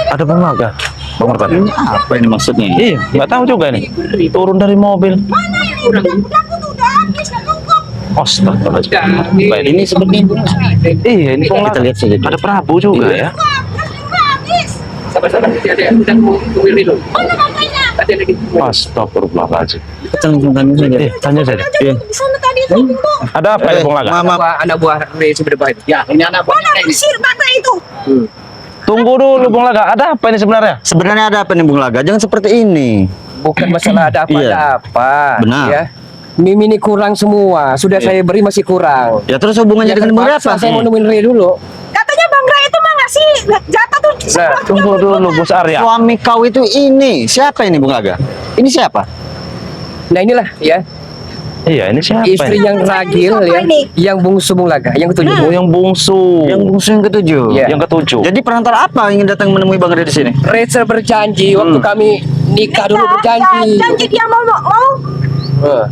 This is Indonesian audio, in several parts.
Ada Bung Laga. Bang Martan. Ini apa ini maksudnya? Iya, nggak tahu juga nih. Turun dari mobil. Mana ini? Bedak-bedakku tuh udah habis dan nunggu. Astaga. Ini seperti ini. Iya, ini Bung Kita Laga. lihat saja. Ada Prabu juga ya. Wah, bedak habis. Sama-sama ada tunggu dulu. Mana bapaknya? Tadi lagi. Astagfirullahaladzim. Kita langsung tanya saja. Tanya saja. Aja di sana tadi itu dulu. Ada apa ya Bung Laga? Mama, Anak buah Ray sebenarnya. Ya, ini anak Mana buahnya ini. usir bapak itu? Tunggu dulu Bung Laga. Ada apa ini sebenarnya? sebenarnya ada apa nih Bung Laga? Jangan seperti ini. Bukan masalah ada apa Iya. ada apa. Benar. Ya. Mimi ini kurang semua. Sudah saya beri masih kurang. Ya terus hubungannya dengan Bung terpaksa apa? saya mau nemuin Ray dulu. Katanya Bang Ray itu mah ngasih jatah tuh. Nah, Tunggu dulu Bos Arya. Suami kau itu ini. Siapa ini Bung Laga? Ini siapa? Nah inilah ya Iya, ini siapa istri ini? yang ragil Siapa ya, ini? yang bungsu Bung Laga, yang ketujuh. Oh, yang bungsu. Yang bungsu yang ketujuh. Iya. Yang ketujuh. Jadi perantara apa ingin datang menemui Bang Ray di sini? Rachel berjanji waktu kami nikah dulu berjanji. Janji dia mau Eh,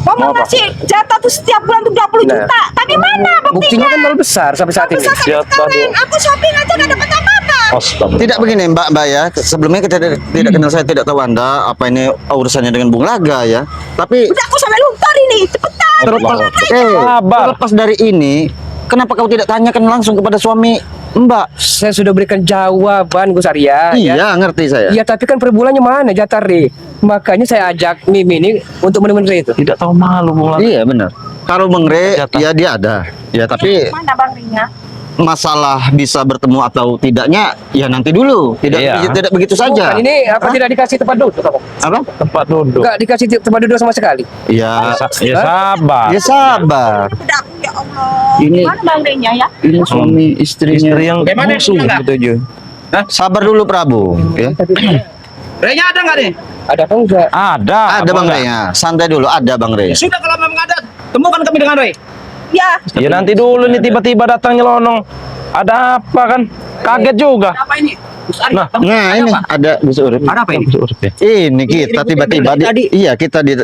Mau apa? ngasih jatah tuh setiap bulan tuh 20 Nah. juta. Tapi mana buktinya buktinya? kan nol besar sampai saat ini. Siapa Kemarin tuh? aku shopping aja gak dapat apa-apa. Astaga. Tidak begini Mbak ya. Sebelumnya kita tidak kenal, saya tidak tahu Anda apa ini urusannya dengan Bung Laga ya. Tapi Udah aku sampai luntur ini. Cepetan. terlepas, Sabar. terlepas dari ini, kenapa kau tidak tanyakan langsung kepada suami Mbak? Saya sudah berikan jawaban Gus Arya. Iya, Ya. ngerti saya. Iya, tapi kan per bulannya mana jatah Ray? Makanya saya ajak Mimi ini untuk menemuin Ray itu. Tidak tahu malu Bung Laga. Iya benar. Kalau Bang Ray, Jatah. ya dia ada. Ya tapi Mana Bang Ray-nya? masalah bisa bertemu atau tidaknya, ya nanti dulu. Tidak Iya. tidak begitu saja. Bukan, ini apa tidak dikasih tempat duduk? Apa? Tempat duduk. Enggak dikasih tempat duduk sama sekali. Ya, Ya sabar. ya sabar. Bedakku ya Allah. Ini- Mana Bang Ray-nya ya? Ini suami istrinya. Istri yang Bagaimana, bungsu. Bung Laga? Ketujuh. Sabar dulu Prabu. Ya. Raynya ada nggak nih? Ada apa enggak? Ada. Ada Bang Laga. Ray ya. Santai dulu. Ada Bang Ray. Sudah kalau memang ada, temukan kami dengan Ray. Ya. Ya nanti dulu nih tiba-tiba datang nyelonong. Ada apa kan? Kaget juga. Apa ini? Nah, Nah ini ada busur. Ada apa ini? Ini kita tiba-tiba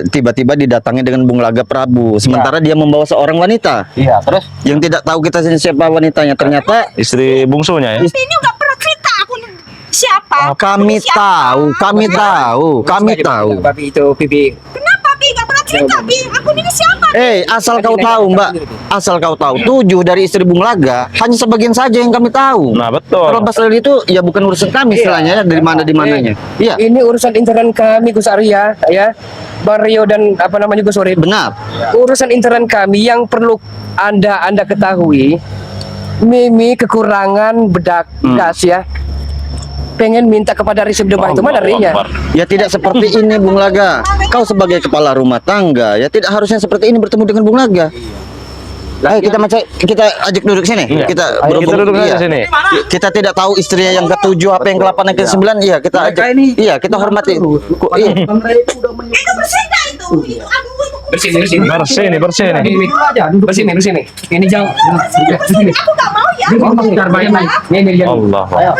tiba-tiba didatangi dengan Bung Laga Prabu. Sementara dia membawa seorang wanita Iya, terus yang tidak tahu kita siapa wanitanya. Ternyata istri bungsunya ya. Ini nggak pernah cerita aku nih siapa. kami Siapa? tahu, kami tahu, kami tahu. Babi itu pipi. Kenapa Bi nggak pernah cerita Bi? Aku ini siapa? Asal kau tahu Mbak, asal kau tahu 7 dari istri Bung Laga hanya sebagian saja yang kami tahu. Nah, betul. Terlepas dari itu ya bukan urusan kami istilahnya ya, dari mana di mananya. Iya, Ini urusan intern kami Gus Arya ya. Bang Rio dan apa namanya Gus Urip. benar. Urusan intern kami yang perlu Anda ketahui. Mimi kekurangan bedak gas ya. Pengen minta kepada Risib Debah itu mana Allahu Rinya? Akbar. Ya tidak seperti ini Bung Laga. Kau sebagai kepala rumah tangga ya tidak harusnya seperti ini bertemu dengan Bung Laga. Ayo kita ajak duduk sini. Iya. Kita Ayo kita duduk iya. saja sini. Kita tidak tahu istrinya yang ketujuh apa yang ke-8 yang ke-9. Iya, kita ajak. Iya, kita hormati. Iya. Itu bersih dah itu. Itu aduh itu. Bersih nih. Bersih nih, bersih nih. Bersih nih. Ini jauh. Bersih. Aku nggak mau ya. Ini Allah. Mau ya.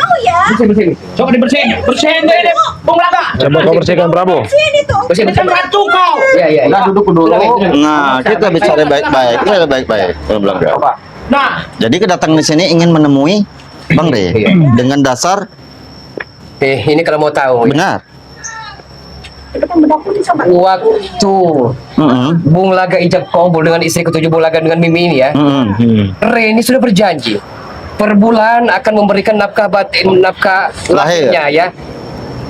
bersih. Coba dibersihin. Bersihin deh, Bung Laga. Coba kau bersihkan Prabu. Sini tuh. Bersih bantu kau. Iya. Udah duduk dulu. Nah, kita bicara baik-baik. Kita bicara baik-baik. Bung Laga. Nah, Jadi kedatangan di sini ingin menemui Bang Ray Iya. dengan dasar ini kalau mau tahu. benar. Bedakku ini sama. Waktu Bung Laga ijab kabul dengan istri ketujuh Bung Laga dengan Mimi ini ya. Reni sudah berjanji per bulan akan memberikan nafkah batin, nafkah lahirnya ya.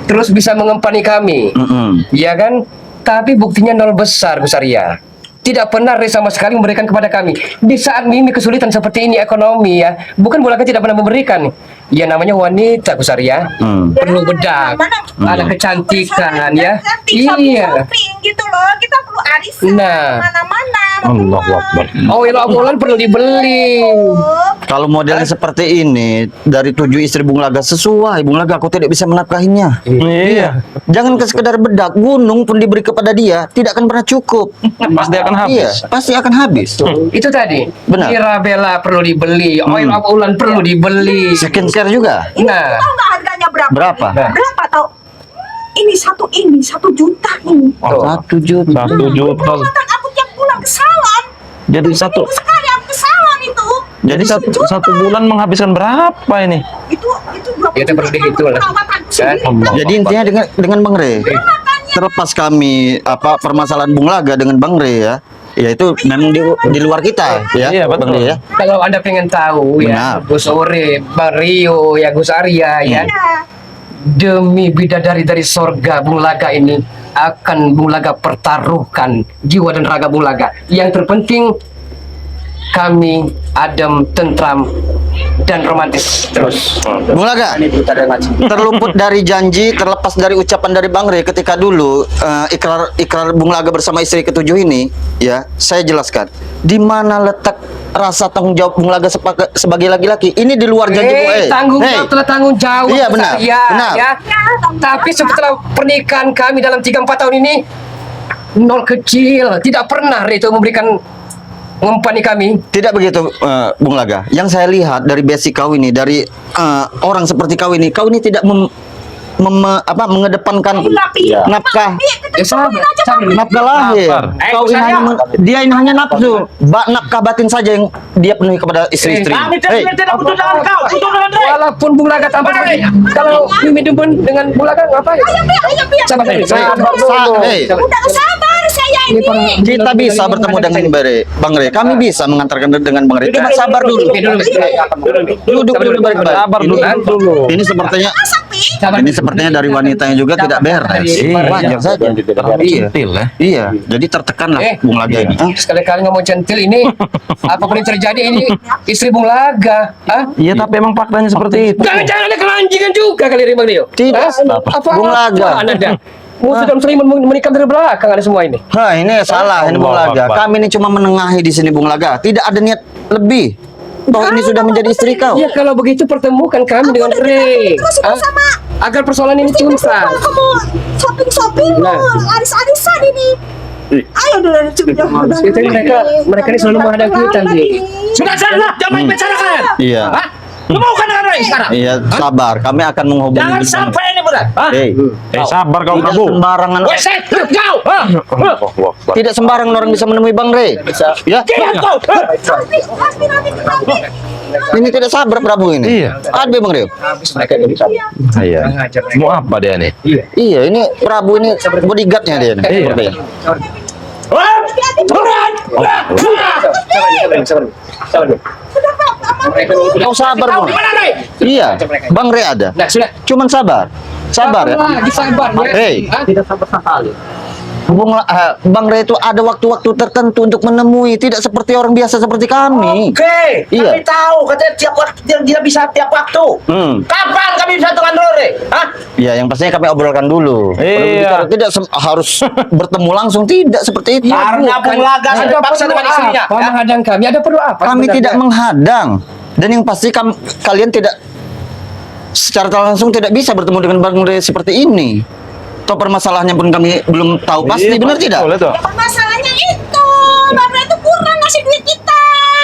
Terus bisa mengempani kami. Ya kan? Tapi buktinya nol besar Gus Arya. Tidak pernah Rey sama sekali memberikan kepada kami. Di saat Mimi kesulitan seperti ini ekonomi ya, bukan Bung Laga tidak pernah memberikan. Ya namanya wanita Gus Arya. Perlu bedak, ada kecantikan ya. Iya. Shopping gitu loh. Kita perlu arisan. Nah. Mana-mana. Allahu Akbar. Oil-oilan perlu dibeli. Kalau modelnya seperti ini dari 7 istri Bung Laga sesuai, Bung Laga aku tidak bisa menafkahinya. Iya. Jangan ke sekedar bedak, gunung pun diberi kepada dia tidak akan pernah cukup. Pasti akan Iya, habis. pasti akan habis. Itu tadi. Benar. Mirabella perlu dibeli, oil-oilan perlu dibeli. Skincare juga. Nah, Tahu nggak harganya berapa? Berapa? Berapa tau? Ini 1 juta ini. tuh. 1 juta. 1 juta. Perawatan aku tiap bulan ke salon. Jadi satu. Minggu sekali aku ke salon itu. Jadi satu bulan menghabiskan berapa ini? Itu Ya, itu perlu dihitung lah. perawatanku Ya, sendiri. Jadi intinya dengan Bang Re. Terlepas kami permasalahan Bung Laga dengan Bang Re ya. Ya itu memang di luar kita ya. Iya, betul. Bang Re ya. Kalau Anda pengen tahu ya, Benar. Gus Ore, Bang Rio, ya Gus Arya ya. Demi bidadari dari sorga, Bung Laga ini akan Bung Laga pertaruhkan jiwa dan raga Bung Laga. Yang terpenting kami adem, tentram, dan romantis terus. Bung Laga, terluput dari janji, terlepas dari ucapan dari Bang Re ketika dulu ikrar Bung Laga bersama istri ketujuh ini, ya saya jelaskan di mana letak rasa tanggung jawab Bung Laga sebagai laki-laki. Ini di luar janji Bung. Tanggung jawab telah tanggung jawab. Iya, benar, Ya, benar. ya. Tapi setelah pernikahan kami dalam 3-4 tahun ini nol kecil, tidak pernah itu memberikan ngempani kami. Tidak begitu, Bung Laga. Yang saya lihat dari basic kau ini, dari orang seperti kau ini tidak mengedepankan nafkah. Ya, sabar. Nafkah lahir. Sabar. Kau ini hanya dia ini hanya nafsu. Nafkah batin saja yang dia penuhi kepada istri-istri. tidak butuh dengan kau, butuh dengan Walaupun Bung Laga tanpa kalau Mimi demen dengan Bung Laga ngapain? Sabar dulu. Udah sabar saya ini. Kita bisa bertemu dengan Bang Re. Kami bisa mengantarkan dengan Bang Re. Cuma sabar dulu. Duduk dulu baik-baik. Sabar dulu. Ini sepertinya Sabar. ini sepertinya dari wanitanya juga tidak beres. Iya. Wajar saja. Iya. Centil ya. Iya, jadi tertekan lah Bung Laga ini. Sekali-kali ngomong centil ini, apapun yang terjadi ini istri Bung Laga. Hah? Iya, tapi emang faktanya seperti itu. Jangan ada kelanjingan juga kali Bang Rio. Tidak. Apa Bung Laga. Anda? Musuh dan muslim menikah dari belakang ada semua ini. Hah, ini salah ini Bung Laga. Kami ini cuma menengahi di sini Bung Laga. Tidak ada niat lebih. Toh ini sudah menjadi istri kau. Ya kalau begitu pertemukan kami dengan Ray. Terus Hah? sama Agar persoalan ini tuntas. kamu shopping Nah. aris-arisan ini. Ayo dulu Mereka ini selalu menghadang kita, Bi. Sudah, jangan main bicarakan. Iya. Hah? Lu mau kan dengan Rai sekarang? Iya, sabar. Kami akan menghubungi. Jangan sampai ini berat. Hah? Sabar kau Tidak Prabu. sembarangan. Weset, kau. Hah? Tidak sembarangan orang bisa menemui Bang Re. Ya. Diam kau. Hah? Ini tidak sabar Prabu ini. Iya. Ada Bang Re. Iya. Mau apa dia nih? Iya, ini Prabu ini bodyguardnya dia nih. Iya. Sepertinya. Kau sabar Bang. Mana Rai? Iya, Bang Re ada. Nah, sudah. Cuman sabar. Sabar ya. Lagi sabar ya. Hei. Hah? Bang Re itu ada waktu-waktu tertentu untuk menemui, tidak seperti orang biasa seperti kami. Oke, Iya. kami tahu katanya tiap waktu dia bisa tiap waktu. Kapan kami bisa dengan Rore? Hah? Ya, yang pastinya kami obrolkan dulu. Kalau Iya. berbicara tidak harus bertemu langsung, tidak seperti itu. Karena Bung Laga Ada sampai paksa perlu dengan istrinya. apa menghadang kami? Ada perlu apa? Kami sebenarnya? tidak menghadang, dan yang pasti kalian tidak secara langsung tidak bisa bertemu dengan Bang Re seperti ini. Toh permasalahannya pun kami belum tahu pasti, Iya, benar tidak? Boleh tuh. Masalahnya itu Bang Ray itu kurang ngasih duit kita.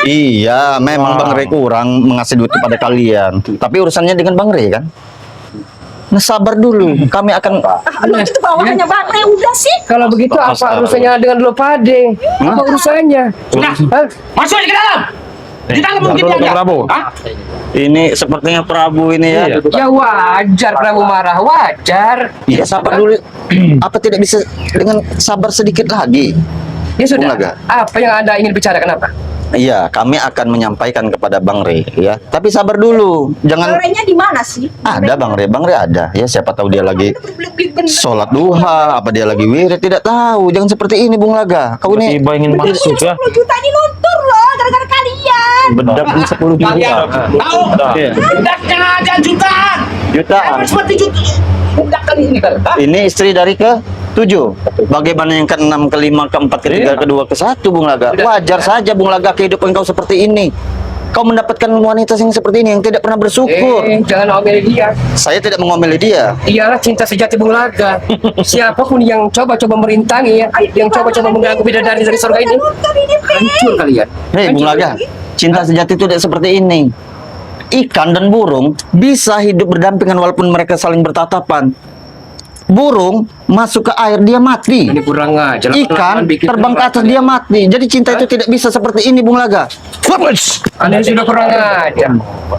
Iya, memang Bang Re kurang mengasih duit kepada kalian. Tapi urusannya dengan Bang Re kan? Nah, sabar dulu. Kami akan Aduh, itu bawahannya Bang Ray udah sih. Kalau begitu apa urusannya dengan Dulu Pade? Apa urusannya? Sudah. Hah? Masuk ke dalam. Di dalam mungkin Dulu, aja. Prabu. Hah? ini sepertinya Prabu ini ya. Iya. Ya wajar Prabu marah, wajar. Iya, sabar dulu. Apa tidak bisa dengan sabar sedikit lagi? Ya sudah. Bung Laga. Apa yang Anda ingin bicarakan apa? Iya, kami akan menyampaikan kepada Bang Re ya. Tapi sabar dulu. Bang Jangan Ray-nya di mana sih? ada Bang Re. Bang Re ada. Ya, siapa tahu dia lagi Beli-beli bener. sholat duha, apa dia lagi wirid, tidak tahu. Jangan seperti ini Bung Laga. Kau ini Tiba ingin masuk ya. 10 juta ini luntur loh gara-gara kalian. Bedak 10 juta. Kalian tahu? Iya. Budaknya aja jutaan. jutaan. Emang seperti juta. Budak kali ini kan. Hah? Ini istri dari ke-7. Bagaimana yang ke-6, ke-5, ke-4, ke-3, ke-2, ke-1 Bung Laga? Wajar saja Bung Laga kehidupan kau seperti ini. Kau mendapatkan wanita yang seperti ini yang tidak pernah bersyukur. Jangan omeli dia. Saya tidak mengomeli dia. Ialah cinta sejati Bung Laga. Siapapun yang coba-coba merintangi ya, yang coba-coba mengganggu bidadari dari surga ini, Luntur ini, Pe. hancur kalian. Hei Bung Laga, cinta sejati itu tidak seperti ini. Ikan dan burung bisa hidup berdampingan walaupun mereka saling bertatapan. burung masuk ke air dia mati. Ini kurang ajar. Ikan terbang ke atas dia mati. Jadi cinta itu tidak bisa seperti ini, Bung Laga. Anda sudah kurang ajar.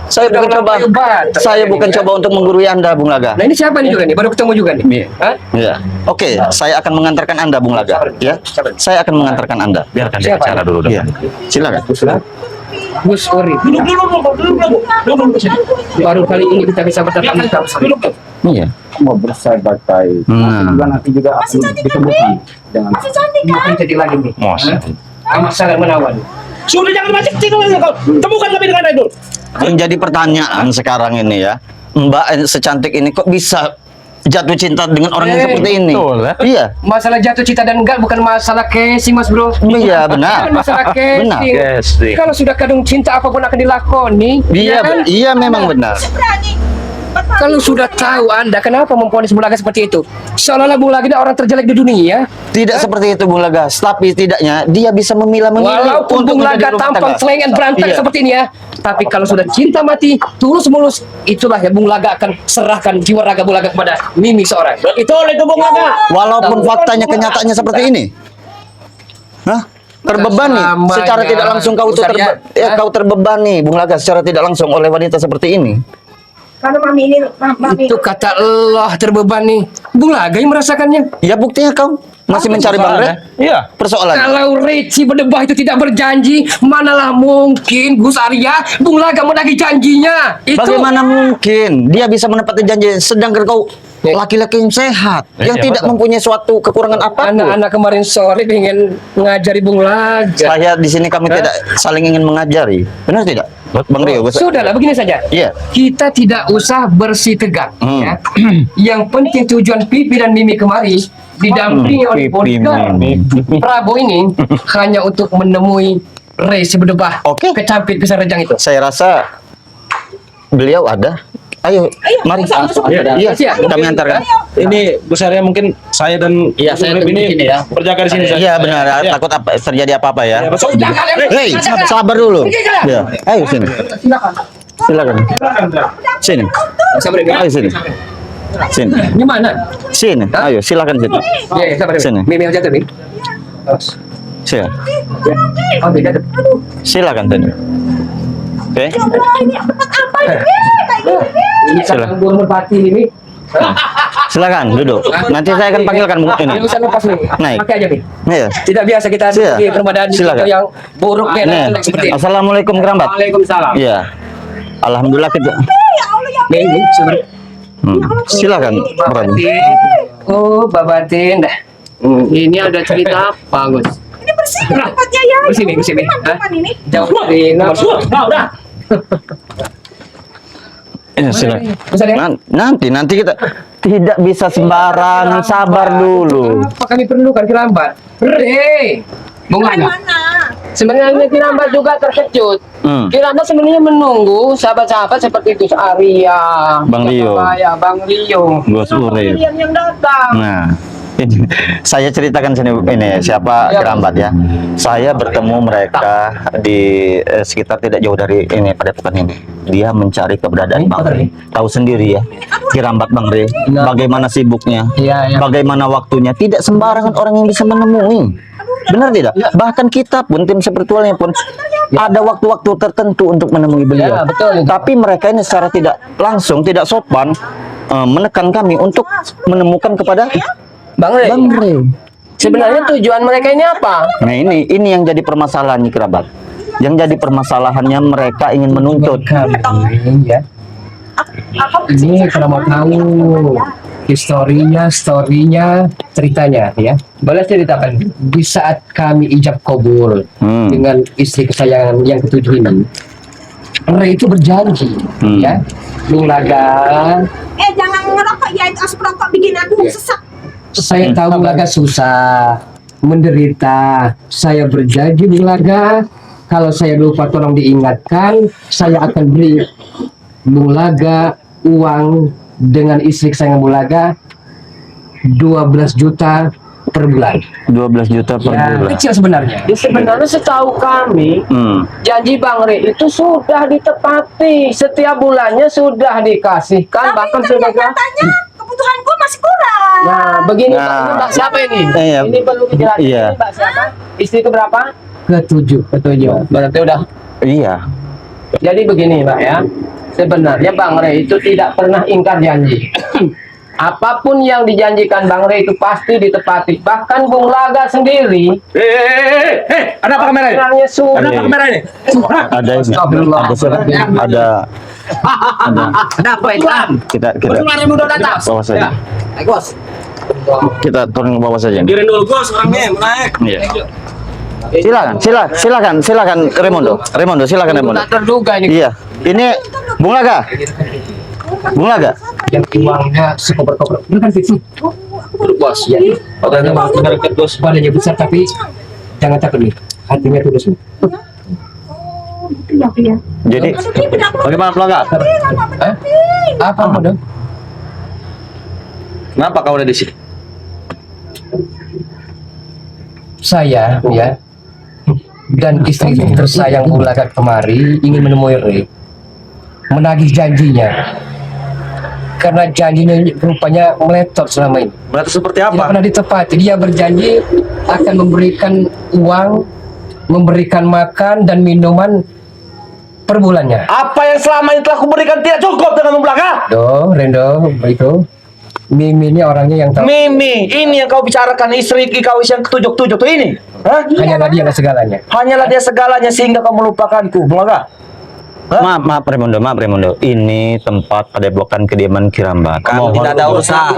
Saya bukan coba. Saya bukan coba untuk menggurui Anda, Bung Laga. Nah ini siapa nih juga nih? Baru ketemu juga nih. Hah? Ya. Oke, saya akan mengantarkan Anda, Bung Laga. Ya. Saya akan mengantarkan Anda. Biarkan dia Siapa? bicara dulu. Iya. Silakan. Gus Ori. Baru kali ini kita bisa bertatap muka. Iya. mau bersahabat baik. Juga nanti juga akan ditemukan dengan Masih cantik kan? Bukan jadi lagi nih. Mos. Amat sangat menawan. Sudah jangan macam itu kau. Temukan kami dengan itu. Yang jadi pertanyaan sekarang ini ya, Mbak secantik ini kok bisa jatuh cinta dengan orang yang seperti ini? betul, ya. Iya. Masalah jatuh cinta dan enggak bukan masalah casing, Mas Bro. Iya, benar. Bukan masalah Benar. casing. Casing. Kalau sudah kadung cinta apapun akan dilakoni. Iya, ya kan? iya memang benar. Berani. Kalau sudah tahu Anda kenapa memponis Bung Laga seperti itu? Seolah-olah Bung Laga ini orang terjelek di dunia. Tidak seperti itu Bung Lagas, tapi tidaknya dia bisa memilah-memilih Walaupun Bung Laga menjadi rumah tampang tangga. selengan berantak Iya. seperti ini ya, tapi kalau sudah cinta mati, tulus mulus, itulah ya Bung Laga akan serahkan jiwa raga Bung Laga kepada Mimi seorang. Itu Bung Laga. Walaupun faktanya kenyataannya seperti ini. Hah? Terbebani Selamanya. secara tidak langsung kau tuh Besar ya? Hah? kau terbebani Bung Lagas secara tidak langsung oleh wanita seperti ini. Karena mami ini, mami. Itu kata Allah terbebani. Bung Laga yang merasakannya. Ya buktinya kau masih mencari Bang Red. Iya. Persoalan. Kalau Reci berdebah itu tidak berjanji, manalah mungkin Gus Arya Bung Laga menagih janjinya. Itu Bagaimana mungkin dia bisa menepati janji sedangkan kau Ya. laki-laki yang sehat yang Iya, tidak betul. mempunyai suatu kekurangan apapun. anak-anak kemarin sore ingin ngajari Bung Laga. Saya di sini kami tidak saling ingin mengajari. Benar tidak? Bang Rio, Sudahlah begini saja. Iya. Kita tidak usah bersih tegak. Ya. Yang penting tujuan Pipi dan Mimi kemari didampingi oleh Pipi, bodyguard Mimi. Prabowo ini hanya untuk menemui Reci berdebah. Oke. Kecampit pisang rejang itu. Saya rasa beliau ada. Ayo, mari. Iya, Siap. kami antarkan. Ini Gus Arya mungkin saya dan Iya, saya Urip tunggu sini ya. berjaga di sini saja. Iya benar, Iya. takut apa terjadi apa-apa ya. Iya, betul. Sudah kalian. Hei, sabar dulu. Ya, ayo sini. Silakan. Sini. Sabar ya. Ayo sini. Sini. Ini mana? Sini. Ayo, silakan sini. Ya, sabar. Sini. Mimi yang jatuh, Mimi. Silakan. Oh, beda. Silakan sini. Oke. Wah, ini tempat apa ini? Kayak gini. Ini Silakan. kan gua merpati ini. Silakan duduk. Nanti saya akan panggilkan Bung ini. Ini usah lepas nih. Naik. Pakai aja, Mimi. Iya. Tidak biasa kita Siap. di permadani Silakan. yang buruk Nih. seperti ini. Assalamualaikum Kerambat. Waalaikumsalam. Iya. Alhamdulillah kita. Ya Allah ya. Mimi, sabar. Silakan. Peran. Oh, Babatin dah. Ini ada cerita bagus. Ini bersih tempatnya ya. Bersih, Mi, bersih, Mi. Hah? Teman ini. Jauh dari nomor. Udah. Iya, silakan. Besar ya? Nanti kita tidak bisa sembarangan, sabar dulu. Apa kami perlukan Kirambat? Bung Laga. Mana? Sebenarnya Kirambat juga terkejut. Hmm. Kirambat sebenarnya menunggu sahabat-sahabat seperti Gus Arya, Bang Rio. Bang Rio, Gus Urip. yang datang. Nah, ini, saya ceritakan sini ini siapa Kerambat ya. Saya bertemu mereka di sekitar tidak jauh dari ini Padepokan ini. Dia mencari keberadaan Bang Ri. Tahu sendiri ya, Kerambat Bang Ri. Bagaimana sibuknya, Iya, iya. bagaimana waktunya. Tidak sembarangan orang yang bisa menemui. Benar tidak? Bahkan kita pun tim spiritualnya pun ada waktu-waktu tertentu untuk menemui beliau. Ya, betul. Tapi mereka ini secara tidak langsung, tidak sopan menekan kami untuk menemukan kepada Bang Rey, Bang Rey. sebenarnya tujuan mereka ini apa? Nah ini yang jadi permasalahan nih Kerabat. Yang jadi permasalahannya mereka ingin menuntut. Kami ya. Ini kalau mau tahu historinya, ceritanya ya. Boleh ceritakan di saat kami ijab kabul dengan istri kesayangan yang ketujuh ini. Rey itu berjanji ya, Bung Laga. Jangan ngerokok ya. Itu asap rokok bikin aku sesak. Saya tahu Bung Laga susah, menderita. Saya berjanji Bung Laga, kalau saya lupa tolong diingatkan, saya akan beri Bung Laga uang dengan istri kesayangan Bung Laga 12 juta per bulan. 12 juta per Ya, bulan. kecil sebenarnya. Sebenarnya setahu kami, janji Bang Rey itu sudah ditepati. Setiap bulannya sudah dikasihkan, bahkan Tapi sudah nyatanya kebutuhan gue masih kurang. Nah, begini Nah. Pak. Ini Mbak siapa ini? Iya. Ini perlu dijelasin. Iya. Ini Mbak siapa? Istri keberapa? Ketujuh. Berarti udah. Iya. Jadi begini Mbak ya. Sebenarnya Bang Rey itu tidak pernah ingkar janji. Apapun yang dijanjikan Bang Rey itu pasti ditepati. Bahkan Bung Laga sendiri. Ada apa kamera ini? Orangnya sudah. Ada apa kamera ini? Ada ini. Ada Ada apa Islam? kita Muda datang. bawah saja. Naik bos. Kita turun ke bawah saja. Kirim dulu Gus orangnya naik. Iya. Silakan Remondo, silakan Remondo. Tak terduga ini. Iya. Ini Bung Laga. Yang uangnya sekoper-koper. Benar kan Fitri? Bos ya. Badannya benar bos. Badannya besar tapi jangan takut nih. Hatinya tulus. Iya. Jadi bagaimana Bung Laga? Apa Mondo? Kenapa kau ada di sini? Saya ya dan istri tersayang Bung Laga kemari ingin menemui Rey, menagih janjinya karena janjinya rupanya meletot selama ini, Berarti seperti tidak apa? pernah ditepati. Dia berjanji akan memberikan uang, memberikan makan dan minuman per bulannya. Apa yang selama ini telah kuberikan tidak cukup dengan membelakang? Rendo itu Mimi ini orangnya yang tahu. Mimi, ini yang kau bicarakan istri kau yang ketujuh-tujuh tuh ini? Hah? Hanyalah dia yang segalanya. Hanyalah dia segalanya sehingga kau melupakanku, Bulaga. Maaf Remondo. Ini tempat padepokan kediaman Kirambat. Kamu tidak ada urusan.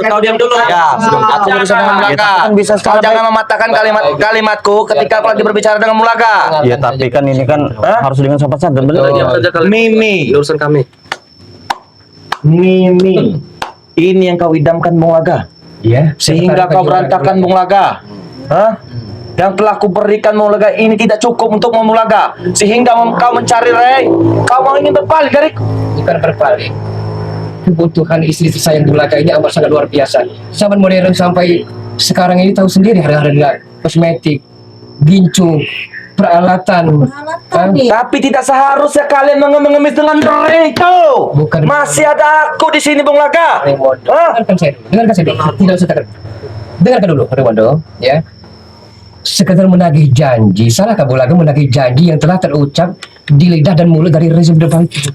Kau diam dulu. Ya, aku berusaha dengan Mulaga. Kan bisa Kau jangan mematahkan kalimatku ketika aku lagi berbicara dengan Mulaga. Ya tapi kan ini kan harus dengan sopan santun benar. Mimi, urusan kami. Mimi, ini yang kau idamkan Mulaga. Iya. Sehingga kau berantakan Mulaga. Hah? Yang telah kuberikan Mulaga ini tidak cukup untuk Mulaga, sehingga kau mencari Rey. Kau mau ingin berpaling dari Bukan berpaling. Kebutuhan istri tersayang Bung Laga ini amat sangat luar biasa. Zaman modern sampai sekarang ini tahu sendiri harga-harga kosmetik, gincu, peralatan. Kan? Tapi tidak seharusnya kalian mengemis dengan Rey itu. Bukan. Masih ada aku di sini Bung Laga. Remondo. Hah? Dengarkan saya dulu. Tidak usah takut. Dengarkan dulu Remondo, ya. Sekedar menagih janji. Salahkah Bung Laga menagih janji yang telah terucap di lidah dan mulut dari rezim depan itu?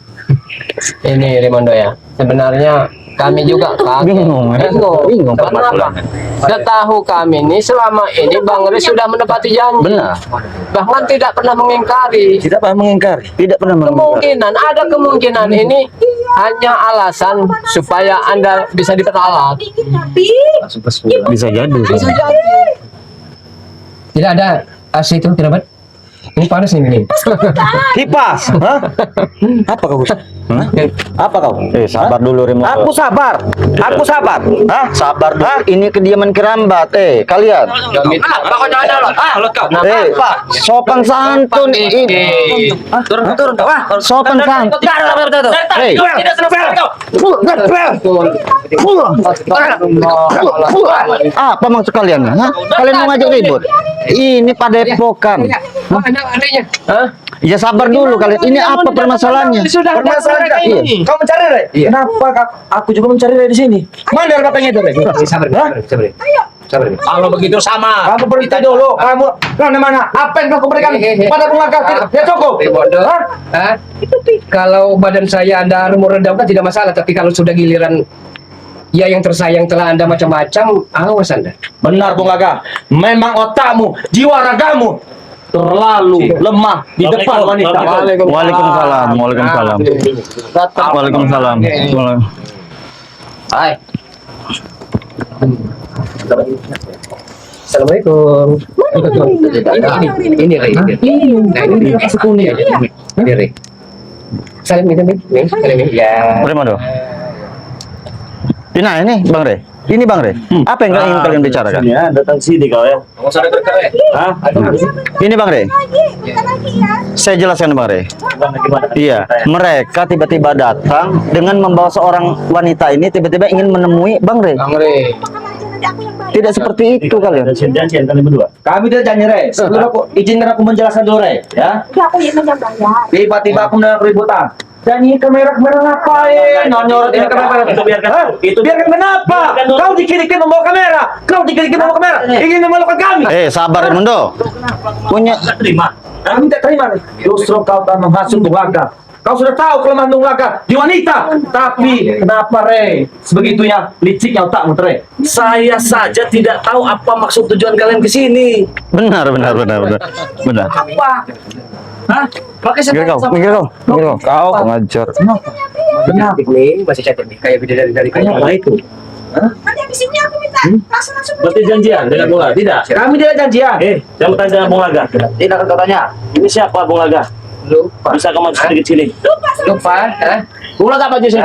Ini Remondo ya. Sebenarnya kami juga kaget. Bingung. Kenapa? Setahu kami ini selama ini Bang Rey sudah menepati janji. Benar. Bahkan tidak pernah mengingkari. Tidak pernah mengingkari. Tidak pernah mengingkari. Ada kemungkinan ini hanya alasan supaya Anda bisa diperalat. Tapi Bisa jadi. Bisa jadi. Tidak ada AC itu, tidak Bat? Ini panas nih ini. Kipas. Hah? Apa kau? Hah? Apa kau? Sabar dulu Remondo. Aku sabar. Hah? Sabar dulu. Ini kediaman Kirambat. Kalian. Sopan santun ini. Turun kau. Sopan santun. Apa maksud kalian? Hah? Kalian mau ngajak ribut? Ini padepokan. Adanya. Hah? Ya sabar dulu kalian. Ini apa permasalahannya? Permasalahan kau Iya. ini. Kau mencari Rey? Kenapa aku juga mencari Rey di sini? Mana katanya itu Rey? Sabar. Kalau begitu sama. Kamu berhenti dulu. Kamu mana? Apa yang kau berikan pada Bung Laga? Ya cukup. Bodoh. Hah? Kalau badan saya Anda remuk-redam kan tidak masalah, tapi kalau sudah giliran ya yang tersayang telah Anda macam-macam, awas Anda. Benar Bung Laga. Memang otakmu, jiwa ragamu terlalu lemah di depan wanita. Waalaikumsalam. Hai. Assalamualaikum. Ini Rey. Nah, ini sekuni aja. Ini Rey. Salim itu nih. Ya. Remondo. Ini Bang Rey. Ini Bang Rey. Apa yang ingin kalian bicarakan? Ya, datang sini kau ya. Mau sadar berkere. Hah? Ini Bang Rey. bukan lagi ya. Saya jelaskan Bang Rey. Gimana? Iya, mereka tiba-tiba datang dengan membawa seorang wanita ini tiba-tiba ingin menemui Bang Rey. Bang Rey. Apakah nanti aku yang baik? Tidak seperti itu kalian. Ada janjian kalian berdua. Kami tidak janji Rey. Sebelum aku izinkan aku menjelaskan dulu Rey, ya. Udah aku yang bayar. Tiba-tiba aku mendengar keributan. Dan ini kamera ngapain? Nonyorot ini kamera. Itu biarkan. Hah? Itu Biarkan kenapa? biarkan dulu. Kau dikit-dikit membawa kamera. Kau dikit-dikit membawa kamera. Ingin memalukan kami. Sabar Raimundo. Punya nggak terima. Kami tidak terima nih. Justru kau telah menghasut Bung Laga. Kau sudah tahu kelemahan Bung Laga di wanita. Tapi kenapa Rey? Sebegitunya liciknya otakmu Rey. Saya saja tidak tahu apa maksud tujuan kalian ke sini. benar. Apa? Hah? Makanya saya tanya sama Minggir kau. Kau ngajar. Cantik nih, masih cantik nih. Kayak beda dari kayak apa itu? Nanti habis ini aku minta langsung Berarti janjian dengan Bung Laga? Tidak. Kami tidak janjian. Jangan bertanya dengan Bung Laga. Tidak akan kau tanya. Ini siapa Bung Laga? lupa. Bisa kamu maju sedikit sini. Lupa, ha? Bung Laga maju sini.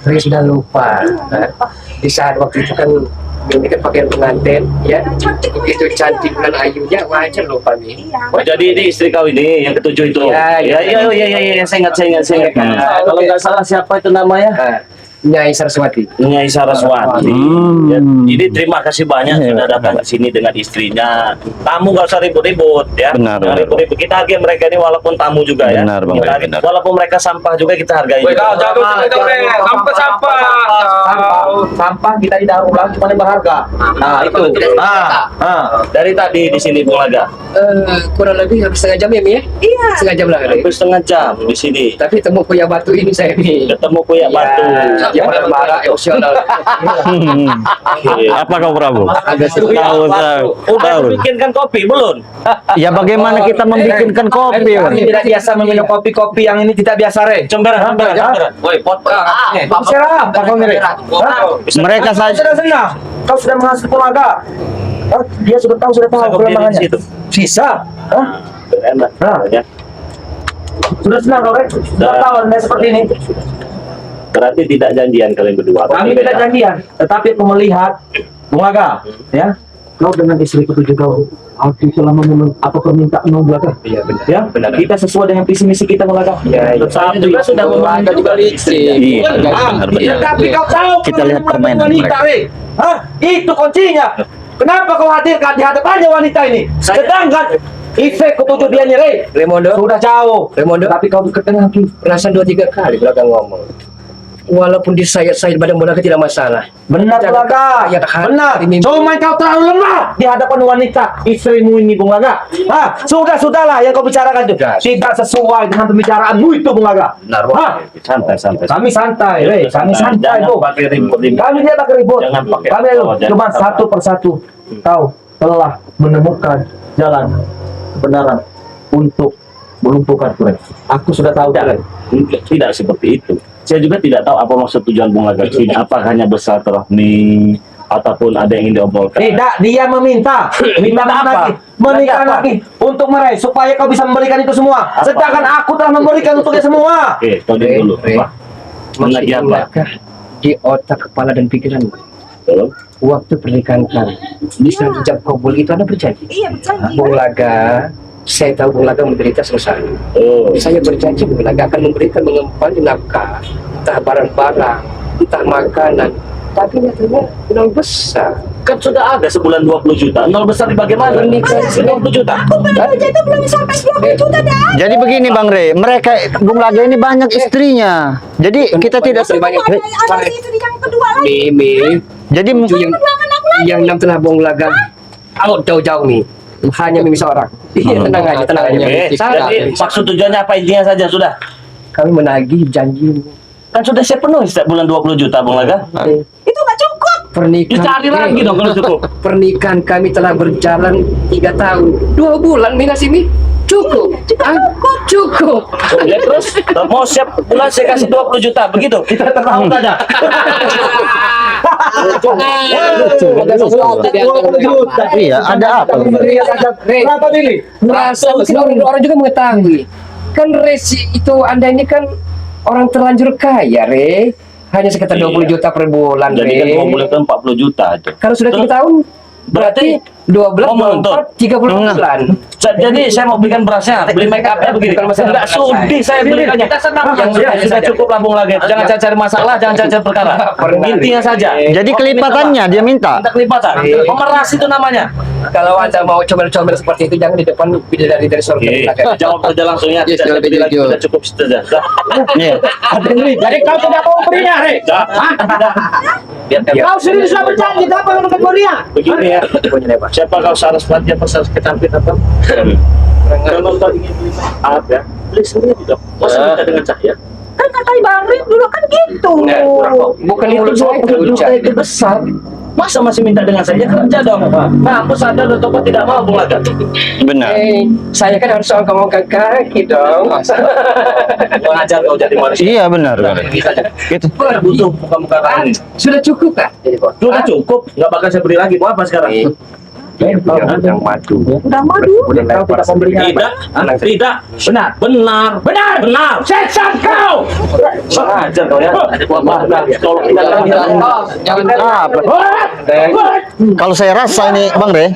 Saya sudah lupa. Ha? Di saat waktu itu kan ini kan pakaian pengantin, ya. Begitu cantik dan ayunya, wajar lupa nih. Oh, jadi ini istri kau ini yang ketujuh itu. Iya. Ya, saya ingat. Nah, kalau nggak salah siapa itu namanya? Nyai Saraswati. Nyai Saraswati. Ya, jadi terima kasih banyak sudah datang ke sini dengan istrinya. Tamu nggak usah ribut-ribut ya. Benar, Jangan benar. ribut-ribut. Kita hargai mereka ini walaupun tamu juga ya. Benar, Bang, Kita benar. walaupun mereka sampah juga kita hargai. Woi, juga. kau jangan sampai sampah. Sampah kita tidak ulang cuma yang berharga. Nah, itu. Dari tadi di sini Bung Laga. Kurang lebih hampir setengah jam ya, Mi ya? Iya. Setengah jam lah. Hampir setengah jam di sini. Tapi temu kuya batu ini saya nih. Ketemu kuyak batu. Yang marah emosional. Apa kau Prabu? Agak sedikit. Udah bikinkan kopi belum? Ya bagaimana kita membikinkan kopi? Kami tidak biasa meminum kopi-kopi yang ini tidak biasa, Re. Cemberan. Woi, serah, Pak Komir. Mereka Kau saja sudah senang. Kau sudah menghasil Pulaga. Dia sudah tahu Bisa kau berdiri kelemahannya. di situ. Sisa. Enak. Ya. Sudah senang kau, Re. Sudah tahu anda seperti ini. Berarti tidak janjian kalian berdua. Kami tidak janjian, tetapi aku melihat Bung Laga, ya. Kau dengan istri ketujuh kau, aku telah memenuhi apa permintaan Bung Laga. Iya benar. Ya, Benar. kita sesuai dengan visi misi kita Bung Laga. Iya, iya. Saya juga sudah memenuhi juga licin. Iya, benar. Tapi kau tahu Kita lihat permainan wanita, mereka. Re. Hah? Itu kuncinya. Kenapa kau hadirkan di hadapannya wanita ini? Sedangkan istri ketujuh dia nih, Re, Raimundo, sudah jauh. Raimundo. Tapi kau dekatkan lagi. perasaan 2-3 kali belakang ngomong. Walaupun disayat-sayat badan Bulaga tidak masalah. Benar Bung Laga, Jangan kayak benar. hari minggu. Cuma kau terlalu lemah di hadapan wanita istrimu ini Bung Laga. Sudahlah yang kau bicarakan itu tidak sesuai dengan pembicaraanmu itu Bung Laga. Benar, santai. Kami santai, Re. Kami santai, Jangan Bu. pakai ribut-ribut. Kami tidak pakai ribut. Jangan pakai Kami jangan cuma pakai. satu persatu. Kau telah menemukan jalan kebenaran untuk melumpuhkan Re. Aku sudah tahu, Re. Tidak seperti itu. Saya juga tidak tahu apa maksud tujuan Bung Laga sini. Apa hanya bersilaturahmi ataupun ada yang ingin diobrolkan? Tidak, dia minta apa? menikah Apa? lagi untuk meraih supaya kau bisa memberikan itu semua. Apa? Sedangkan aku telah memberikan untuknya semua. Oke, kau diam dulu. Re. Apa? Lagi apa? Bulaga di otak, kepala dan pikiran. Belum? Waktu pernikahan kami di saat ijab kabul itu ada berjanji. Iya berjanji. Bung Laga, saya tahu Bung Laga menderita selesai. Oh, Saya berjanji Bung Laga akan memberikan mengembali nafkah, entah barang-barang, entah makanan. Tapi nyatanya nol besar. kan sudah ada sebulan 20 juta. Nol besar di bagaimana? Menikah 20 juta. Aku bekerja itu belum sampai 20 juta dah. Jadi begini Bang Rey, mereka Bung Laga ini banyak istrinya. Jadi kita tidak Banyak. Ada istri yang kedua lagi. Mimi, jadi itu yang 6 telah Bung Laga out jauh-jauh nih. Hanya Mimi seorang. Iya, tenang aja, tenang aja. Jadi maksud tujuannya apa, intinya saja sudah. Kami menagih janji Kan sudah saya penuhi setiap bulan 20 juta Bung Laga. Itu nggak cukup. pernikahan. Dicari lagi dong kalau cukup. Pernikahan kami telah berjalan 3 tahun, 2 bulan Mina sini cukup. Cukup. Ya, terus mau siap bulan saya kasih 20 juta begitu. Kita tertawa saja. Ada sesuatu di antara 20 juta. Iya, ada apa? Berapa Billy? perasaan orang juga mengetahui kan resi itu Anda ini kan orang terlanjur kaya, Re. Hanya sekitar 20 Iya. juta per bulan, Jadi kan Re. mau mulai ke 40 juta aja. Kalau sudah 3 tahun, berarti 12, Oh, menuntut. 30 bulan. Jadi saya mau belikan berasnya, beli make upnya begini. Bukan masalah Enggak beras, sudi saya belikannya. Kita senang Yang saja. sudah cukup lah Bung Laga. Jangan cari masalah, jangan cari perkara. Intinya saja. Jadi kelipatannya dia minta. Minta kelipatan. Memeras itu namanya. Kalau Anda mau comel-comel seperti itu jangan di depan bidadari dari surga. Oke, Silakan. jawab saja langsung ya. Yes, Tidak lebih beli lagi, jujur. sudah cukup saja. Iya. Jadi kau tidak mau berinya, Rey? Kau sendiri sudah berjanji, apa yang mau berinya? Begini ya. Siapa kau saras pelatihan persas kecampit apa? Kalau kau ingin beli art ya, beli sendiri dong. Masa minta dengan saya? Kan kata Bang Rip dulu kan gitu. Bukan mulut saya itu Juta itu besar. Masa masih minta dengan saya? Kerja dong. Kamu sadar atau kau tidak mau Bung Laga? Benar. Saya kan harus ngomongkan kaki dong. Mengajar kau jadi manusia. Iya benar. Gitu. Butuh muka-muka lain. Sudah cukup kan? Sudah cukup, nggak bakal saya beri lagi. Mau apa sekarang? Yang madu. Udah madu. Kau tidak memberinya apa? Tidak, benar. Setan kau. Ajar kau ya. Tolong Jangan Apa? Kalau saya rasa ini Bang Re,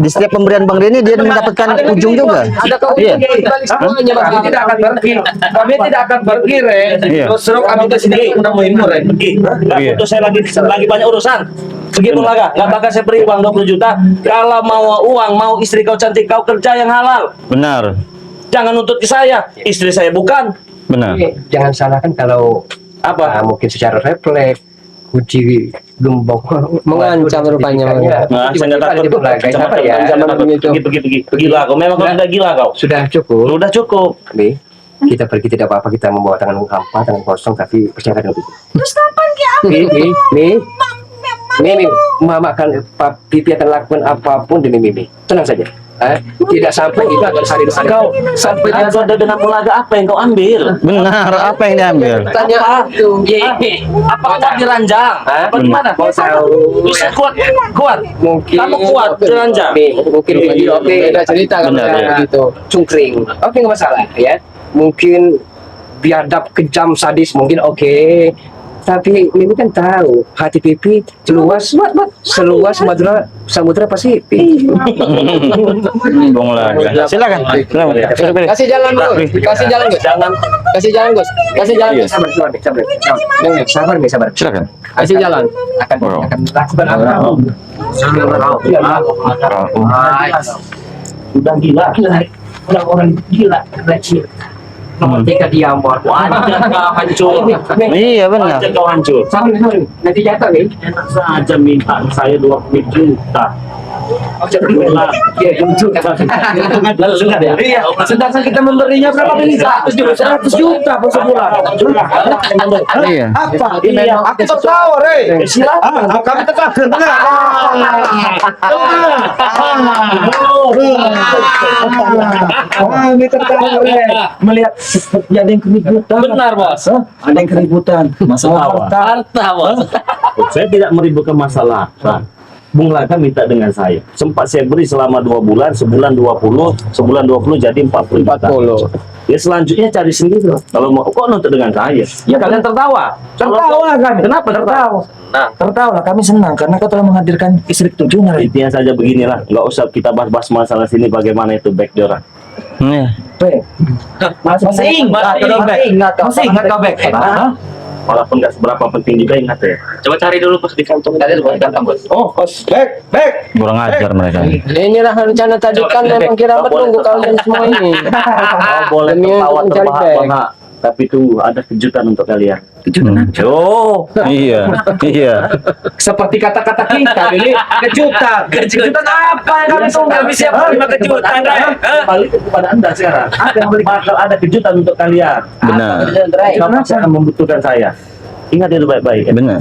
di setiap pemberian Bang Re ini dia mendapatkan ujung juga. ada kau Iya. semuanya Kami tidak akan pergi. Kami tidak akan pergi, Rey. Iya. Terus suruh kami ke sini udah mau imur, Rey. Pergi. Iya. Untuk saya lagi banyak urusan. Begitu Laga, nggak bakal saya beri uang 20 juta. Kalau mau uang, mau istri kau cantik, kau kerja yang halal. Benar. Jangan nuntut ke saya. Istri saya bukan. Benar. jangan salahkan kalau Apa? mungkin secara refleks kunci gembok mengancam rupanya. Nah, saya nggak takut. Siapa ya? Gila kau. Memang kau sudah gila kau. Sudah cukup. Sudah cukup. Nih, kita pergi tidak apa-apa, kita membawa tangan hampa, tangan kosong, tapi percayakan itu. Terus kapan dia Nih, Mama akan Pipi akan lakukan apapun demi Mimi. Tenang saja. Tidak sampai itu akan hari Kau sampai dia ada dengan Laga, apa yang kau ambil? Benar. Apa yang diambil? tanya itu. Apa kau diranjang? Apa gimana? Mau tahu? Bisa kuat. Mungkin Kamu kuat diranjang. Mungkin video oke, beda cerita kalau Benar, kayak ya. gitu. Cungkring. Oke, nggak masalah ya. Mungkin biadab, kejam, sadis mungkin oke. Tapi Mimi kan tahu hati Pipi seluas Samudra Pasifik. Bung Laga. Silakan. Silakan. Kasih jalan Gus. Kasih jalan Gus. Kasih jalan Gus. Kasih jalan Gus. Sabar. Silakan. Kasih jalan. Akan lakukan Udah gila. orang gila kecil. Ketika dia mau Wajah kau hancur. Iya benar. Wajah kau hancur. Sorry, nanti jatuh nih. Enak saja minta saya 20 juta. Iya, Lalu dengar ya. Iya, sedangkan kita memberinya berapa ini? 100 juta per sebulan. Iya. Apa? Iya, aku tertawa, Rey. Silakan. Kami tertawa. Kami tertawa, Rey. Melihat seperti ada yang keributan. Benar, Bos. Ada yang keributan. Masalah harta. Saya tidak meributkan masalah. Nah, Bung Laga minta dengan saya. Sempat saya beri selama 2 bulan, sebulan 20 jadi 40 juta. Ya selanjutnya cari sendiri lah. Kalau mau kok nuntut dengan saya? Ya kalian tertawa. Tertawa kami. Kenapa tertawa? Nah, tertawa lah. Kami senang karena kau telah menghadirkan istri ketujuhnya, Rey. Intinya saja beginilah. Nggak usah kita bahas-bahas masalah sini bagaimana itu backdoor. Iya. Rey. Masih ingat kau back? Hah? Walaupun nggak seberapa penting juga ingat ya. Coba cari dulu pas di kantong. Ada di kantong, Bos. Oh, bos. Back. Kurang ajar mereka. Ini lah rencana tadi kan memang kira menunggu kalian semua ini. Boleh Demi tertawa mencari terbahak-bahak. Tapi tuh ada kejutan untuk kalian. Kejutan. Oh, Iya. Iya. Seperti kata-kata kita ini kejutan. Kejutan apa yang kami tunggu? kami siap menerima kejutan, balik kepada Anda sekarang. Bakal ada kejutan untuk kalian. Benar. Kamu akan membutuhkan saya. Ingat itu baik-baik. Ya? Benar.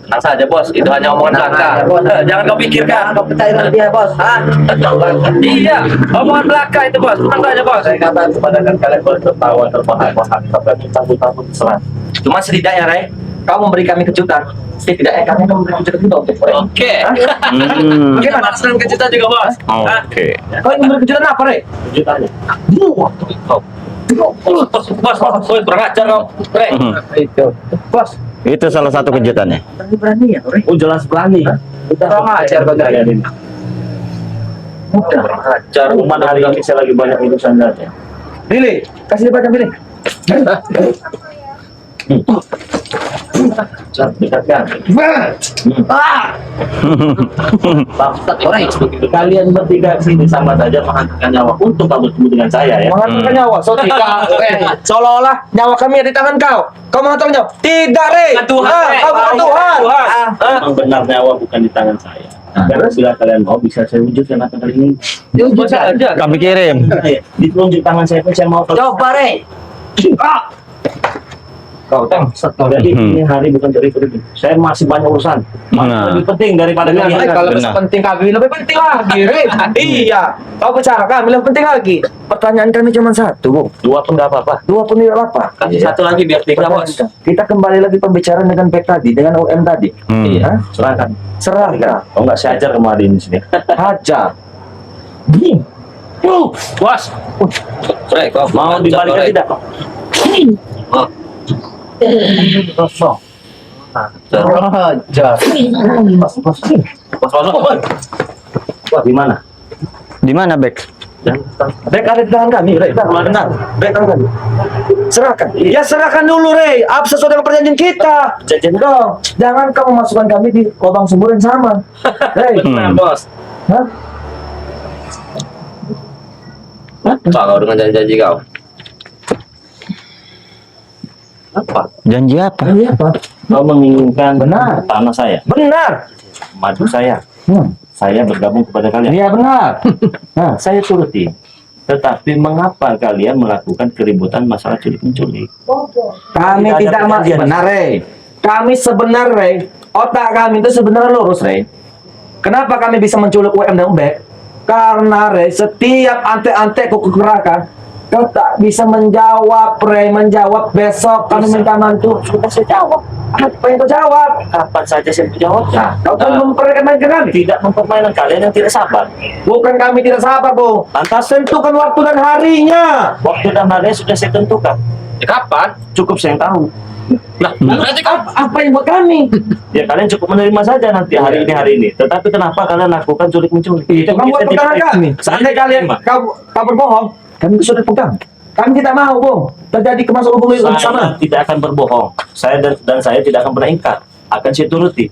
Tenang saja, Bos. Itu hanya omongan belaka. Jangan kau pikirkan. Kau percaya dia, Bos. Iya, omongan belaka itu, Bos. Tenang saja, Bos. Saya katakan kepada kalian boleh tertawa, terbahak-bahak, tapi takut-takut terserah. Cuma setidaknya, Ray, kau memberi kami kejutan. Setidaknya kami akan memberi kejutan juga untuk Ray. Oke. Bagaimana? Senang kejutan juga, Bos. Oke. Kau ingin memberi kejutan apa, Rey? Kejutannya. Bos, kurang ajar kau. Ray. Itu. Bos, Itu salah satu kejutannya. berani ya, Rey? Oh, jelas berani. Kurang ajar kau Ray. Udah ajar. Cuman hari ini saya lagi banyak urusan aja. Billy, kasih dia Billy. Dekatkan. Bangsat orang. Kalian bertiga sini sama saja menghantarkan nyawa untuk kamu bertemu dengan saya ya. Menghantarkan nyawa, so tidak. Seolah-olah nyawa kami ada di tangan kau. Kau menghantarkan nyawa. Tidak, Ray. Tuhan. Kau bukan Tuhan. Memang benar nyawa bukan di tangan saya. Karena bila kalian mau bisa saya wujudkan apa kali ini. Wujud saja. Kami kirim. Di telunjuk tangan saya pun saya mau. Coba, Rey. Kau tang. Jadi ini hari bukan dari itu. Saya masih banyak urusan. Nah. Lebih penting daripada kalian. Kalau Benar. penting kami lebih penting lagi, Ray. Iya. Kau bicara kami lebih penting lagi. Pertanyaan kami cuma satu, Bung. Dua pun nggak apa-apa. Dua pun tidak apa. Kasih satu lagi biar tiga bos. Kita kembali lagi pembicaraan dengan back tadi, dengan UM tadi. Iya. Serahkan. Serahkan. Oh nggak saya ajar kemarin di sini. Hajar. Bos. Rey, kau Mau dibalikan tidak? Kosong. Hajar. Bos. Wah gimana? Di mana, Bek? Back ada di tangan kami, Ray. Benar. Back tangan kami. Serahkan. Ya serahkan dulu, Ray. Apa sesuai dengan perjanjian kita? Jajan Dong. Jangan kamu masukkan kami di lubang sumur yang sama. Ray. bos. Hah? Apa kau dengan janji-janji kau? Apa? Janji apa? Ini apa? Kau menginginkan Benar. tanah saya, Benar. madu saya. Hmm. Saya bergabung kepada kalian. Iya benar. Nah, Saya turuti. Tetapi mengapa kalian melakukan keributan masalah culik-menculik? kami Tidak ada tidak perjanjian. benar, Ray. Kami sebenarnya, Ray. Otak kami itu sebenarnya lurus, Ray. Kenapa kami bisa menculik UM dan UBEK? Karena, Ray, setiap ante-ante kuku keraka, kau tak bisa menjawab, Ray. Menjawab besok kami minta mantu. Sudah saya jawab. Apa yang kau jawab? Kapan saja saya menjawab? Nah, kau kan mempermainkan kami. Tidak mempermainkan kalian yang tidak sabar. Bukan kami tidak sabar, Bung. Lantas Tentukan waktu dan harinya. waktu dan hari sudah saya tentukan. Ya, kapan? Cukup saya yang tahu. Nah, berarti kau Apa yang buat kami? Ya kalian cukup menerima saja nanti hari ini. Tetapi kenapa kalian lakukan culik-menculik? Itu kan buat pegangan kami. Seandainya kalian kau berbohong, kami sudah pegang. Kami tidak mau, Bung. Terjadi kemasukan hubungan Saya sama. tidak akan berbohong. Saya dan saya tidak akan pernah ingkar. Akan saya turuti.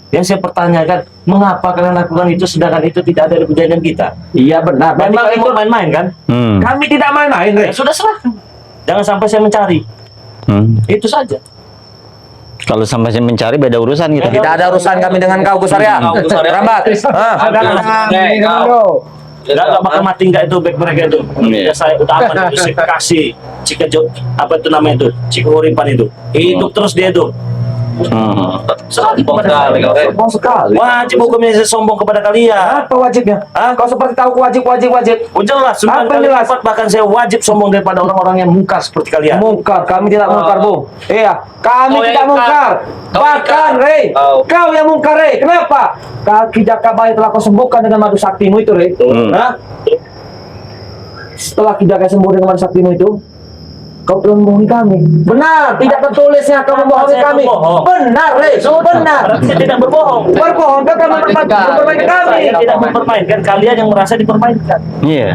Yang saya pertanyakan, mengapa kalian lakukan itu sedangkan itu tidak ada di perjanjian kita? Iya benar. Berarti Memang kalian itu main-main kan? kami tidak main-main, Ya Rey. sudah serahkan. Jangan sampai saya mencari. Itu saja. Kalau sampai saya mencari beda urusan kita. Tidak ada urusan kami dengan kau, Gus Arya. Kau, Gus Arya. Rambat. Enggak bakal mati enggak itu back mereka itu. Ya saya udah apa itu saya kasih Cikejo apa itu namanya itu Cikuripan itu. Hidup terus dia itu. sombong kali kau, Rey. Sombong sekali. Wajib hukumnya saya sombong kepada kalian. Apa wajibnya? Kau seperti tahu wajib. Oh jelas, 9 Apa kali jelas? lipat bahkan saya wajib sombong daripada orang-orang yang mungkar seperti kalian. Mungkar, kami tidak mungkar, Bung. Iya, kami Kau yang tidak mungkar. Kau Bahkan, ingkar. Rey, Kau. kau yang mungkar, Rey. Kenapa? Kaki Jakabayi telah kau sembuhkan dengan madu saktimu itu, Rey. Hah? Setelah Ki Jaka sembuh dengan madu saktimu itu, kau telah membohongi kami. Benar, tidak tertulisnya kau membohongi Saya kami. berbohong. Benar, Rey. Benar. Berarti saya tidak berbohong. Berbohong, kau telah mempermainkan kami. Saya tidak mempermainkan, kalian yang merasa dipermainkan. Iya.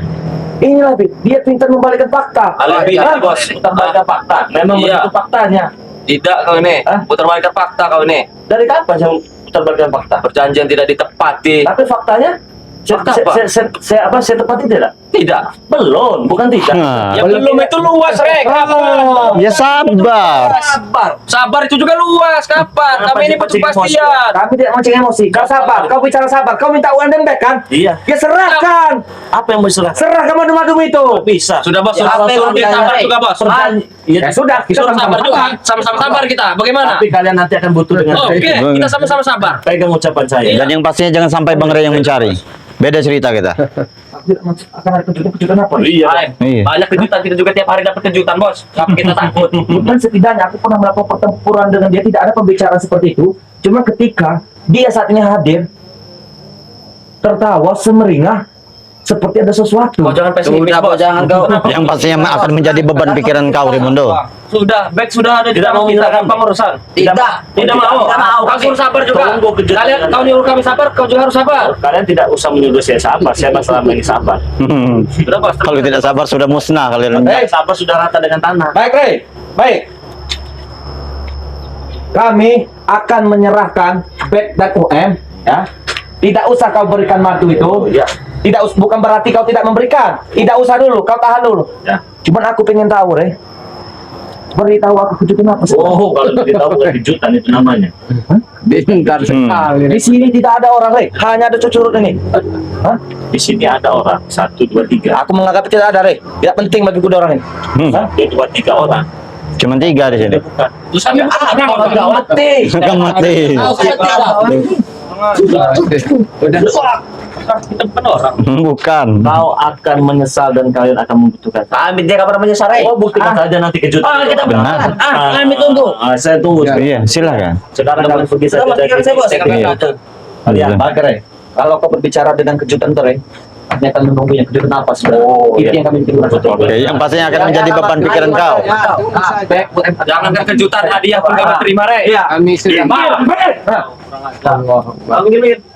Inilah, Bi. Dia pintar membalikkan fakta. Lebih Hah? bos. Putar balik fakta. Memang Iya. begitu faktanya. Tidak kau ini. Hah? Putar balikan fakta kau ini. Dari kapan saya putar balik fakta? Perjanjian tidak ditepati. Tapi faktanya Fakta apa? saya tepati tidak? Tidak. Belum, bukan tidak. Nah. Ya belum itu luas, Rey. Kapan? Ya sabar. Sabar itu juga luas. Kapan? Kenapa Kami ini butuh dipancing emosi? kepastian. Kami tidak mancing emosi. Kau sabar. Kau bicara sabar. Kau minta uang dan back kan? Iya. Ya serahkan. Apa yang mau diserahkan? Serahkan madu-madu itu. Bisa. Sudah bos, Ya, sudah apa yang suruh dia kalian- sabar juga bos. Ya, Ya sudah, kita Suruh sama-sama sabar juga. Sama-sama sabar kita. Bagaimana? Tapi kalian nanti akan butuh dengan Oke, kita sama-sama sabar. pegang ucapan saya. Dan yang pastinya jangan sampai Bang Rey yang mencari. Beda cerita kita. Akan ada kejutan-kejutan apa? Iya. Iya. Banyak kejutan, kita juga tiap hari dapat kejutan bos. Kenapa kita takut? Dan setidaknya aku pernah melakukan pertempuran dengan dia, tidak ada pembicaraan seperti itu. Cuma ketika dia saat ini hadir, tertawa semeringah seperti ada sesuatu. Kau jangan pesimis, bos. jangan kau. Yang pastinya akan menjadi beban pikiran kau, Raimundo. Sudah, back sudah ada di Tidak tangan mau kita kan menyerahkan. pengurusan. Tidak mau. Tidak mau. Kau suruh sabar juga. Tunggu kejutan. Kalian kau nyuruh kami sabar, kau juga harus sabar. Kalian tidak usah menyuruh saya sabar. Saya selama ini sabar. Sudah, bos. Kalau tidak sabar sudah musnah kalian. Sabar sudah rata dengan tanah. Baik, Rey. Baik. Kami akan menyerahkan back dan UM, ya. Tidak usah kau berikan madu itu. Ya. Bukan berarti kau tidak memberikan. Tidak usah dulu, kau tahan dulu. Ya. Cuman aku pengen tahu, Rey. Beritahu aku kejutan apa sih? Oh, kalau beritahu bukan kejutan itu namanya. Pintar sekali. Di sini tidak ada orang, Rey. Hanya ada cucurut ini. Hah? Di sini ada orang 1, 2, 3. Aku menganggap tidak ada, Rey. Tidak penting bagiku ada orang ini. Hah? 1, 2, 3 orang. Cuma 3 di sini. Bukan. Terus kami Tidak mati. Kan mati. kita bukan orang. Bukan. Kau akan menyesal dan kalian akan membutuhkan. Kami tidak pernah menyesal, Rey. Oh, buktikan saja nanti kejutan. kita Benar. kami tunggu. Saya tunggu. Iya, silakan. Sekarang kalian pergi saja. Selamat tinggal, saya, bos. Iya. Kalian. Baik, Rey. Kalau kau berbicara dengan kejutan, Rey, kami akan menunggu yang kejutan apa sebenarnya. Itu iya. yang kami tunggu. Oke, yang pastinya akan menjadi beban pikiran kau. Jangan kejutan hadiah pun kami terima, Rey. Iya. Kami sudah Bang, Hah? Bang, gini.